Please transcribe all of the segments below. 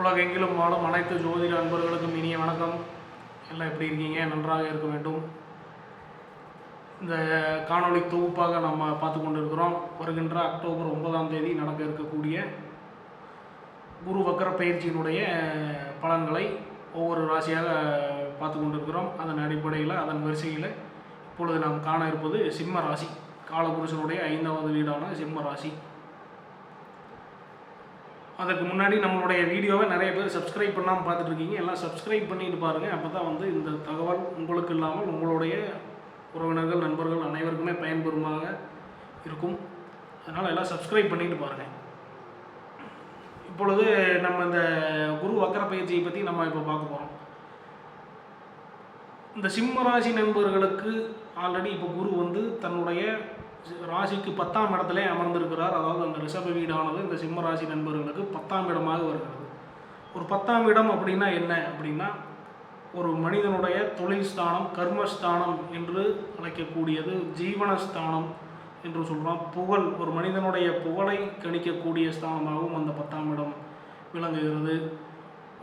உலகெங்கிலும் வாழும் அனைத்து ஜோதிட அன்பர்களுக்கும் இனிய வணக்கம். எல்லாம் எப்படி இருக்கீங்க? நன்றாக இருக்க வேண்டும். இந்த காணொளி தொகுப்பாக நம்ம பார்த்து கொண்டு இருக்கிறோம். வருகின்ற அக்டோபர் 9ஆம் தேதி நடக்க இருக்கக்கூடிய குரு வக்கர பயிற்சியினுடைய பலன்களை ஒவ்வொரு ராசியாக பார்த்து கொண்டு இருக்கிறோம். அதன் அடிப்படையில் அதன் வரிசையில் இப்பொழுது நாம் காண இருப்பது சிம்ம ராசி. காலபுருஷனுடைய 5வது வீடான சிம்ம ராசி. அதுக்கு முன்னாடி நம்மளுடைய வீடியோவை நிறைய பேர் சப்ஸ்கிரைப் பண்ணாமல் பார்த்துட்ருக்கீங்க. எல்லாம் சப்ஸ்கிரைப் பண்ணிட்டு பாருங்கள். அப்போ தான் இந்த தகவல் உங்களுக்கு இல்லாமல் உங்களுடைய உறவினர்கள் நண்பர்கள் அனைவருக்குமே பயன்பெறுமாக இருக்கும். அதனால் எல்லாம் சப்ஸ்கிரைப் பண்ணிட்டு பாருங்கள். இப்பொழுது நம்ம இந்த குரு வக்கர பயிற்சியை பற்றி நம்ம இப்போ பார்க்க போகிறோம். இந்த சிம்ம ராசி நண்பர்களுக்கு ஆல்ரெடி இப்போ குரு தன்னுடைய ராசிக்கு 10ஆம் இடத்திலே அமர்ந்திருக்கிறார். அதாவது அந்த ரிஷப வீடானது இந்த சிம்ம ராசி நண்பர்களுக்கு 10ஆம் இடமாக வருகிறது. ஒரு 10ஆம் இடம் அப்படின்னா என்ன அப்படின்னா, ஒரு மனிதனுடைய தொழில் ஸ்தானம், கர்மஸ்தானம் என்று அழைக்கக்கூடியது, ஜீவனஸ்தானம் என்று சொல்கிறோம். புகழ், ஒரு மனிதனுடைய புகழை கணிக்கக்கூடிய ஸ்தானமாகவும் அந்த 10ஆம் இடம் விளங்குகிறது.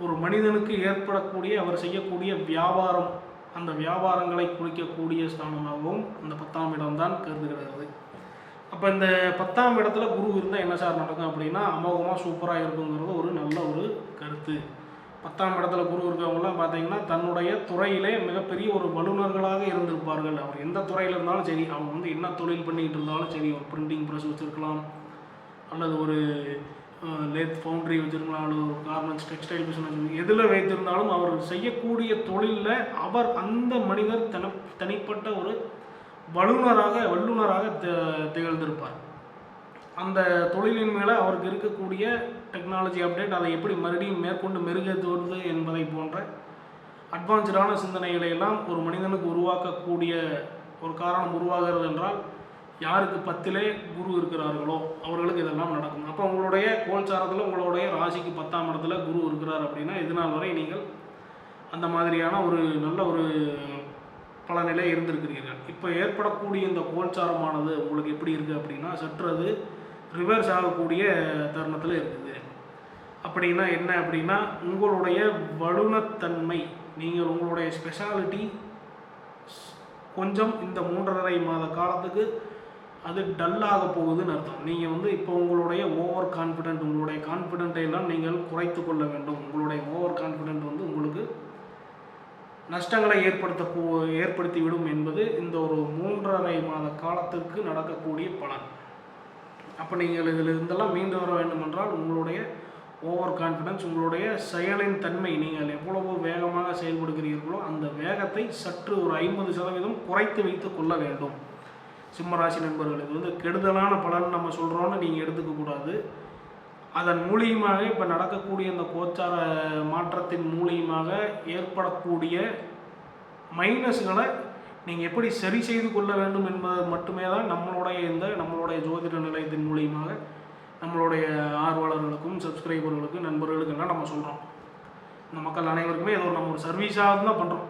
ஒரு மனிதனுக்கு ஏற்படக்கூடிய அவர் செய்யக்கூடிய வியாபாரம், அந்த வியாபாரங்களை குறிக்கக்கூடிய ஸ்தானமாகவும் அந்த 10ஆம் இடம்தான் கருதுகிறது. அப்போ இந்த 10ஆம் இடத்துல குரு இருந்தால் என்ன சார் நடக்கும் அப்படின்னா, அமோகமாக சூப்பராக இருக்குங்கிறது ஒரு நல்ல ஒரு கருத்து. 10ஆம் இடத்துல குரு இருக்கிறவங்களாம் பார்த்தீங்கன்னா தன்னுடைய துறையிலே மிகப்பெரிய ஒரு வல்லுநர்களாக இருந்திருப்பார்கள். அவர் எந்த துறையில் இருந்தாலும் சரி, அவங்க என்ன தொழில் பண்ணிக்கிட்டு இருந்தாலும் சரி, ஒரு பிரிண்டிங் ப்ரெஸ் வச்சுருக்கலாம், அல்லது ஒரு லேத் ஃபவுண்ட்ரி வச்சுருக்கலாம், அல்லது ஒரு கார்மெண்ட்ஸ் டெக்ஸ்டைல் பிஸ்னஸ், எதில் வைத்திருந்தாலும் அவர் செய்யக்கூடிய தொழிலில் அவர் அந்த மனிதர் தனிப்பட்ட ஒரு வல்லுநராக திகழ்ந்திருப்பார். அந்த தொழிலின் மேலே அவருக்கு இருக்கக்கூடிய டெக்னாலஜி அப்டேட், அதை எப்படி மறுபடியும் மேற்கொண்டு மெருகேற்றுவது என்பதை போன்ற அட்வான்ஸ்டான சிந்தனைகளை எல்லாம் ஒரு மனிதனுக்கு உருவாக்கக்கூடிய ஒரு காரணம் உருவாகிறது என்றால், யாருக்கு 10லே குரு இருக்கிறார்களோ அவர்களுக்கு இதெல்லாம் நடக்கும். அப்போ உங்களுடைய கோல்சாரத்தில் உங்களுடைய ராசிக்கு 10ஆம் இடத்துல குரு இருக்கிறார் அப்படின்னா, இதனால் வரை நீங்கள் அந்த மாதிரியான ஒரு நல்ல ஒரு பலனிலே இருந்திருக்கிறீர்கள். இப்போ ஏற்படக்கூடிய இந்த கோல்சாரமானது உங்களுக்கு எப்படி இருக்குது அப்படின்னா, சற்று அது ரிவர்ஸ் ஆகக்கூடிய தருணத்தில் இருக்குது. அப்படின்னா என்ன அப்படின்னா, உங்களுடைய வல்லுநத்தன்மை, நீங்கள் உங்களுடைய ஸ்பெஷாலிட்டி கொஞ்சம் இந்த 3.5 மாத காலத்துக்கு அது டல்லாக போகுதுன்னு அர்த்தம். நீங்கள் இப்போ உங்களுடைய ஓவர் கான்ஃபிடென்ட், உங்களுடைய கான்ஃபிடென்ட்டை எல்லாம் நீங்கள் குறைத்து கொள்ள வேண்டும். உங்களுடைய ஓவர் கான்ஃபிடென்ட் உங்களுக்கு நஷ்டங்களை ஏற்படுத்திவிடும் என்பது இந்த ஒரு 3.5 மாத காலத்திற்கு நடக்கக்கூடிய பலன். அப்போ நீங்கள் இதில் இருந்தெல்லாம் மீண்டு வர வேண்டும் என்றால், உங்களுடைய ஓவர் கான்ஃபிடன்ஸ், உங்களுடைய செயலின் தன்மை, நீங்கள் எவ்வளவு வேகமாக செயல்படுகிறீர்களோ அந்த வேகத்தை சற்று ஒரு 50% குறைத்து வைத்து கொள்ள வேண்டும். சிம்மராசி நண்பர்கள், இது கெடுதலான பலன் நம்ம சொல்கிறோன்னு நீங்கள் எடுத்துக்கக்கூடாது. அதன் மூலியமாக இப்போ நடக்கக்கூடிய இந்த கோச்சார மாற்றத்தின் மூலியமாக ஏற்படக்கூடிய மைனஸ்களை நீங்கள் எப்படி சரி செய்து கொள்ள வேண்டும் என்பது மட்டுமே தான் நம்மளுடைய ஜோதிட நிலையத்தின் மூலியமாக நம்மளுடைய ஆர்வலர்களுக்கும் சப்ஸ்கிரைபர்களுக்கும் நண்பர்களுக்கெல்லாம் நம்ம சொல்கிறோம். இந்த மக்கள் அனைவருக்குமே ஏதோ நம்ம ஒரு சர்வீஸாக தான் பண்ணுறோம்.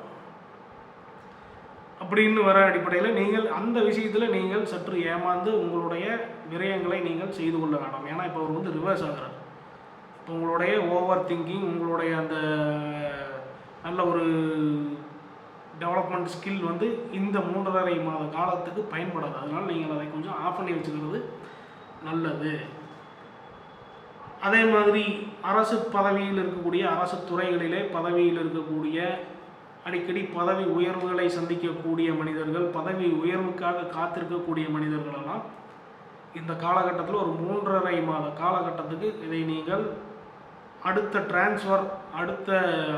அப்படின்னு வர அடிப்படையில் நீங்கள் அந்த விஷயத்தில் நீங்கள் சற்று ஏமாந்து உங்களுடைய விரயங்களை நீங்கள் செய்து கொள்ள வேண்டாம். ஏன்னா இப்போ அவர் ரிவர்ஸ் ஆகிறார். இப்போ உங்களுடைய ஓவர் திங்கிங், உங்களுடைய அந்த நல்ல ஒரு டெவலப்மெண்ட் ஸ்கில் இந்த 3.5 மாத காலத்துக்கு பயன்படாது. அதனால் நீங்கள் அதை கொஞ்சம் ஆஃப் பண்ணி வச்சுக்கிறது நல்லது. அதே மாதிரி அரசு பதவியில் இருக்கக்கூடிய, அரசு துறைகளிலே பதவியில் இருக்கக்கூடிய, அடிக்கடி பதவி உயர்வுகளை சந்திக்கக்கூடிய மனிதர்கள், பதவி உயர்வுக்காக காத்திருக்கக்கூடிய மனிதர்களெல்லாம் இந்த காலகட்டத்தில் ஒரு 3.5 மாத காலகட்டத்துக்கு இதை நீங்கள் அடுத்த டிரான்ஸ்ஃபர், அடுத்த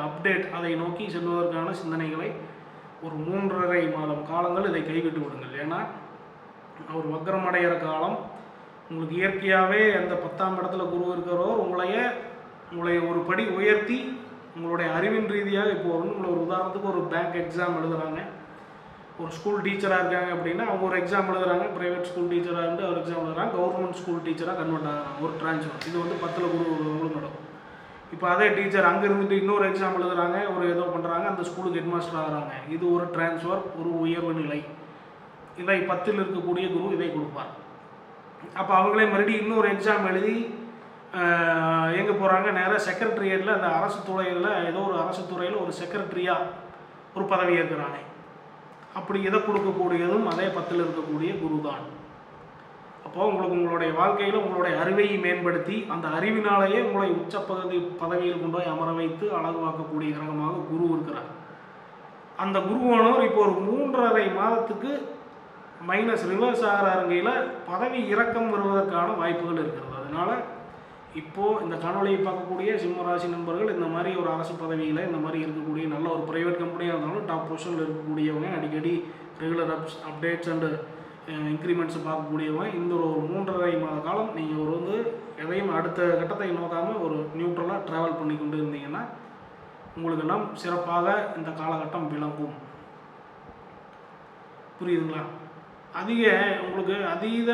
அப்டேட், அதை நோக்கி செல்வதற்கான சிந்தனைகளை ஒரு 3.5 மாதம் காலங்கள் இதை கைவிட்டு விடுங்கள். ஏன்னா அவர் வக்ரம் அடைகிற காலம் உங்களுக்கு இயற்கையாகவே அந்த 10ஆம் இடத்துல குரு இருக்கிறவர் உங்களை ஒரு படி உயர்த்தி உங்களுடைய அறிவின் ரீதியாக இப்போ உங்களை ஒரு உதாரணத்துக்கு ஒரு பேங்க் எக்ஸாம் எழுதுகிறாங்க, ஒரு ஸ்கூல் டீச்சராக இருக்காங்க அப்படின்னா அவங்க ஒரு எக்ஸாம் எழுதுகிறாங்க, ப்ரைவேட் ஸ்கூல் டீச்சராக இருந்து ஒரு எக்ஸாம் எழுதுறாங்க, கவர்மெண்ட் ஸ்கூல் டீச்சராக கன்வெர்ட் ஆகிறாங்க, ஒரு ட்ரான்ஸ்ஃபர். இது 10ல் குரு நடக்கும். இப்போ அதே டீச்சர் அங்கே இருந்துட்டு இன்னொரு எக்ஸாம் எழுதுகிறாங்க, ஒரு ஏதோ பண்ணுறாங்க, அந்த ஸ்கூலுக்கு ஹெட்மாஸ்டர் ஆகிறாங்க. இது ஒரு ட்ரான்ஸ்ஃபர், ஒரு உயர்வு நிலை. இதை 10ல் இருக்கக்கூடிய குரு இதை கொடுப்பார். அப்போ அவங்களே மறுபடியும் இன்னொரு எக்ஸாம் எழுதி எங்கே போகிறாங்க, நேராக செக்ரட்டரியேட்டில் அந்த அரசு துறையில் ஏதோ ஒரு அரசு துறையில் ஒரு செக்ரட்டரியாக ஒரு பதவி ஏற்கிறாங்க. அப்படி இதை கொடுக்கக்கூடியதும் அதே 10ல் இருக்கக்கூடிய குரு தான். அப்போது உங்களுக்கு உங்களுடைய வாழ்க்கையில் உங்களுடைய அறிவை மேம்படுத்தி அந்த அறிவினாலேயே உங்களை பதவியில் கொண்டு போய் அமர வைத்து அழகுவாக்கக்கூடிய கிரகமாக குரு இருக்கிறார். அந்த குருவானவர் இப்போ ஒரு 3.5 மாதத்துக்கு மைனஸ் ரிவர்ஸ் ஆகிறாருங்கையில் பதவி இறக்கம் வருவதற்கான வாய்ப்புகள் இருக்கிறது. அதனால் இப்போது இந்த காணொலியை பார்க்கக்கூடிய சிம்மராசி நண்பர்கள் இந்த மாதிரி ஒரு அரசு பதவியில் இந்த மாதிரி இருக்கக்கூடிய நல்ல ஒரு ப்ரைவேட் கம்பெனியாக இருந்தாலும் டாப் பொசிஷனில் இருக்கக்கூடியவங்க, அடிக்கடி ரெகுலர் அப்டேட்ஸ் அண்டு இன்க்ரிமெண்ட்ஸ் பார்க்கக்கூடியவங்க இந்த ஒரு 3.5 மாத காலம் நீங்கள் வந்து எதையும் அடுத்த கட்டத்தை நோக்காமல் ஒரு நியூட்ரலாக ட்ராவல் பண்ணி கொண்டு இருந்தீங்கன்னா உங்களுக்கெல்லாம் சிறப்பாக இந்த காலகட்டம் விளங்கும். புரியுதுங்களா? உங்களுக்கு அதீத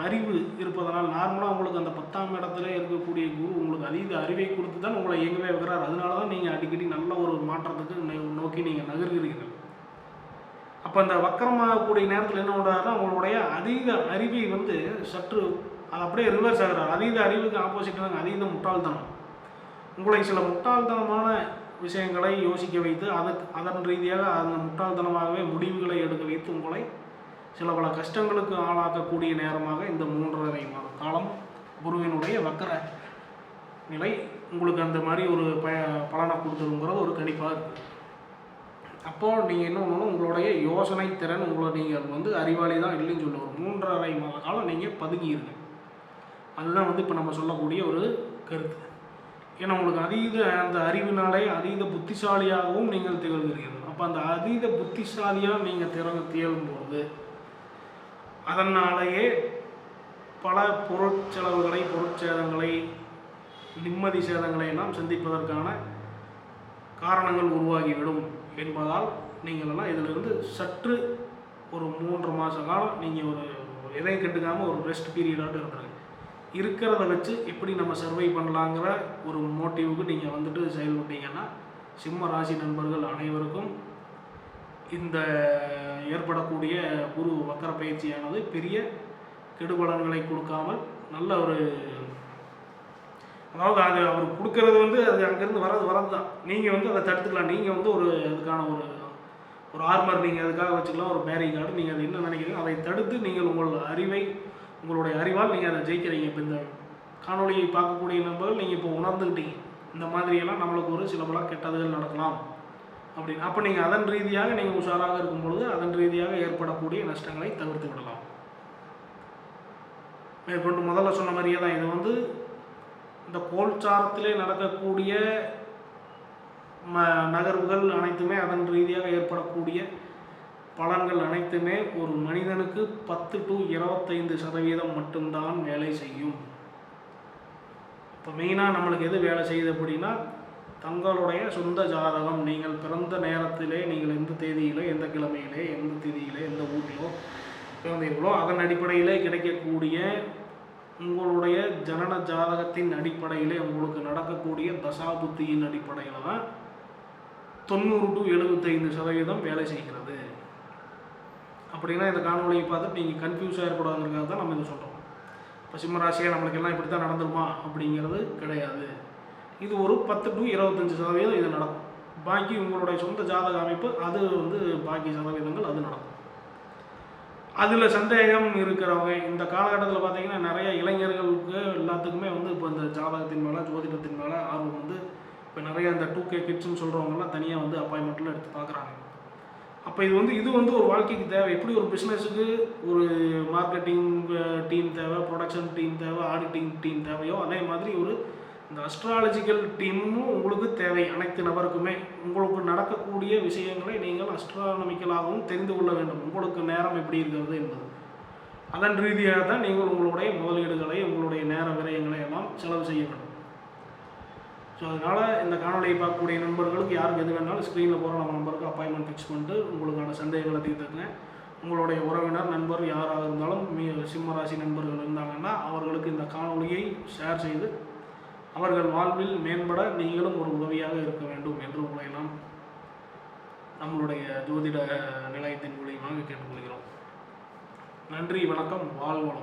அறிவு இருப்பதனால் நார்மலாக உங்களுக்கு அந்த 10ஆம் இடத்துல இருக்கக்கூடிய குரு உங்களுக்கு அதீத அறிவை கொடுத்து தான் உங்களை இயங்கவே வைக்கிறார். அதனால தான் நீங்கள் அடிக்கடி நல்ல ஒரு மாற்றத்துக்கு நோக்கி நீங்கள் நகர்கிறீர்கள். அப்போ அந்த வக்கரமாகக்கூடிய நேரத்தில் என்ன பண்ணுறாருன்னா உங்களுடைய அதீத அறிவை வந்து சற்று அது அப்படியே ரிவர்ஸ் ஆகிறார். அதீத அறிவுக்கு ஆப்போசிட்டாக அதீத முட்டாள்தனம். உங்களை சில முட்டாள்தனமான விஷயங்களை யோசிக்க வைத்து அதன் ரீதியாக அந்த முட்டாள்தனமாகவே முடிவுகளை எடுக்க வைத்து உங்களை சில பல கஷ்டங்களுக்கு ஆளாக்கக்கூடிய நேரமாக இந்த 3.5 மாத காலம் குருவினுடைய வக்கர நிலை உங்களுக்கு அந்த மாதிரி ஒரு பலனை கொடுத்துருங்கிறது ஒரு கணிப்பாக இருக்குது. அப்போது நீங்கள் என்ன பண்ணணும், உங்களுடைய யோசனை திறன் நீங்கள் வந்து அறிவாளி தான் இல்லைன்னு சொல்ல ஒரு 3.5 மாத காலம் நீங்கள் பதுங்கிடுங்க. அதுதான் வந்து இப்போ நம்ம சொல்லக்கூடிய ஒரு கருத்து. ஏன்னா உங்களுக்கு அந்த அறிவினாலே அதீத புத்திசாலியாகவும் நீங்கள் திகழ்கிறீர்கள். அப்போ அந்த அதீத புத்திசாலியாக நீங்கள் திகழும்போது அதனாலேயே பல பொருட்சேதங்களை நிம்மதி சேதங்களை எல்லாம் சந்திப்பதற்கான காரணங்கள் உருவாகிவிடும் என்பதால் நீங்களெல்லாம் இதிலிருந்து சற்று ஒரு 3 மாத காலம் நீங்கள் ஒரு எதையும் கட்டுக்காமல் ஒரு ரெஸ்ட் பீரியடாக இருக்கிறத வச்சு எப்படி நம்ம சர்வை பண்ணலாங்கிற ஒரு மோட்டிவுக்கு நீங்கள் வந்துட்டு செயல்பட்டீங்கன்னா சிம்ம ராசி நண்பர்கள் அனைவருக்கும் இந்த ஏற்படக்கூடிய குரு வக்கர பயிற்சியானது பெரிய கெடுபலன்களை கொடுக்காமல் நல்ல ஒரு அதாவது அது அவர் கொடுக்கறது வந்து அது அங்கேருந்து வரது தான். நீங்கள் வந்து அதை தடுத்துக்கலாம். நீங்கள் வந்து ஒரு அதுக்கான ஒரு ஆர்மர் நீங்கள் அதுக்காக வச்சுக்கலாம், ஒரு பேரிகார்டு நீங்கள் அது என்ன நினைக்கிறீங்க அதை தடுத்து நீங்கள் உங்களுடைய அறிவால் நீங்கள் அதை ஜெயிக்கிறீங்க. இப்போ இந்த காணொலியை பார்க்கக்கூடிய நண்பர்கள் நீங்கள் இப்போ உணர்ந்துக்கிட்டீங்க இந்த மாதிரியெல்லாம் நம்மளுக்கு ஒரு சில பல கெட்டதுகள் நடக்கலாம் அப்படின்னு. அப்போ நீங்கள் அதன் ரீதியாக நீங்கள் உஷாராக இருக்கும் பொழுது அதன் ரீதியாக ஏற்படக்கூடிய நஷ்டங்களை தவிர்த்து விடலாம். மேற்கொண்டு முதல்ல சொன்ன மாதிரியே தான் இது வந்து இந்த கோல்சாரத்திலே நடக்கக்கூடிய நகர்வுகள் அனைத்துமே அதன் ரீதியாக ஏற்படக்கூடிய பலன்கள் அனைத்துமே ஒரு மனிதனுக்கு 10 to 25% மட்டும்தான் வேலை செய்யும். இப்போ மெயினாக நம்மளுக்கு எது வேலை செய்யுது அப்படின்னா தங்களுடைய சொந்த ஜாதகம், நீங்கள் பிறந்த நேரத்திலே நீங்கள் எந்த தேதியிலே எந்த கிழமையிலே எந்த தேதியிலே எந்த ஊரிலோ பிறந்தீர்களோ அதன் அடிப்படையிலே கிடைக்கக்கூடிய உங்களுடைய ஜனன ஜாதகத்தின் அடிப்படையிலே உங்களுக்கு நடக்கக்கூடிய தசாபுத்தியின் அடிப்படையில் தான் 90 to 75% வேலை செய்கிறது. அப்படின்னா இந்த காணொலியை பார்த்துட்டு நீங்கள் கன்ஃபியூஸ் ஆகிடக்கூடாதுங்கிறத தான் நம்ம இதை சொல்கிறோம். இப்போ சிம்மராசியாக நம்மளுக்கு எல்லாம் இப்படி தான் நடந்துருமா அப்படிங்கிறது கிடையாது. இது ஒரு 10 to 25% இது நடக்கும். பாக்கி உங்களுடைய சொந்த ஜாதக அமைப்பு அது வந்து பாக்கி சதவீதங்கள் அது நடக்கும். அதில் சந்தேகம் இருக்கிறவங்க இந்த காலகட்டத்தில் பார்த்தீங்கன்னா நிறைய இளைஞர்களுக்கு எல்லாத்துக்குமே வந்து இப்போ இந்த ஜாதகத்தின் மேலே ஜோதிடத்தின் மேலே ஆர்வம் வந்து இப்போ நிறைய இந்த 2K கிட்ஸ்ன்னு சொல்கிறவங்கலாம் தனியாக வந்து அப்பாயின்மெண்ட்டில் எடுத்து பார்க்குறாங்க. அப்போ இது வந்து ஒரு வாழ்க்கைக்கு தேவை. எப்படி ஒரு பிஸ்னஸுக்கு ஒரு மார்க்கெட்டிங் டீம் தேவை, ப்ரொடக்ஷன் டீம் தேவை, ஆடிட்டிங் டீம் தேவையோ அதே மாதிரி இந்த அஸ்ட்ராலஜிக்கல் டீமும் உங்களுக்கு தேவை. அனைத்து நபருக்குமே உங்களுக்கு நடக்கக்கூடிய விஷயங்களை நீங்கள் அஸ்ட்ரானமிக்கலாகவும் தெரிந்து கொள்ள வேண்டும். உங்களுக்கு நேரம் எப்படி இருக்கிறது என்பது அதன் ரீதியாக தான் நீங்கள் உங்களுடைய முதலீடுகளை உங்களுடைய நேர விரயங்களை எல்லாம் செலவு செய்ய வேண்டும். ஸோ அதனால் இந்த காணொலியை பார்க்கக்கூடிய நண்பர்களுக்கு யாருக்கு எது வேணாலும் ஸ்க்ரீனில் போகிற நம்ம நம்பருக்கு அப்பாயின்மெண்ட் ஃபிக்ஸ் பண்ணிட்டு உங்களுக்கான சந்தேகங்களை தீர்த்துக்குங்க. உங்களுடைய உறவினர் நண்பர் யாராக இருந்தாலும் சிம்மராசி நண்பர்கள் இருந்தாங்கன்னா அவர்களுக்கு இந்த காணொலியை ஷேர் செய்து அவர்கள் வாழ்வில் மேம்பட நீங்களும் ஒரு உதவியாக இருக்க வேண்டும் என்று உங்களை நாம் நம்மளுடைய ஜோதிட நிலையத்தின் மூலியமாக கேட்டுக்கொள்கிறோம். நன்றி, வணக்கம், வாழ்வோம்.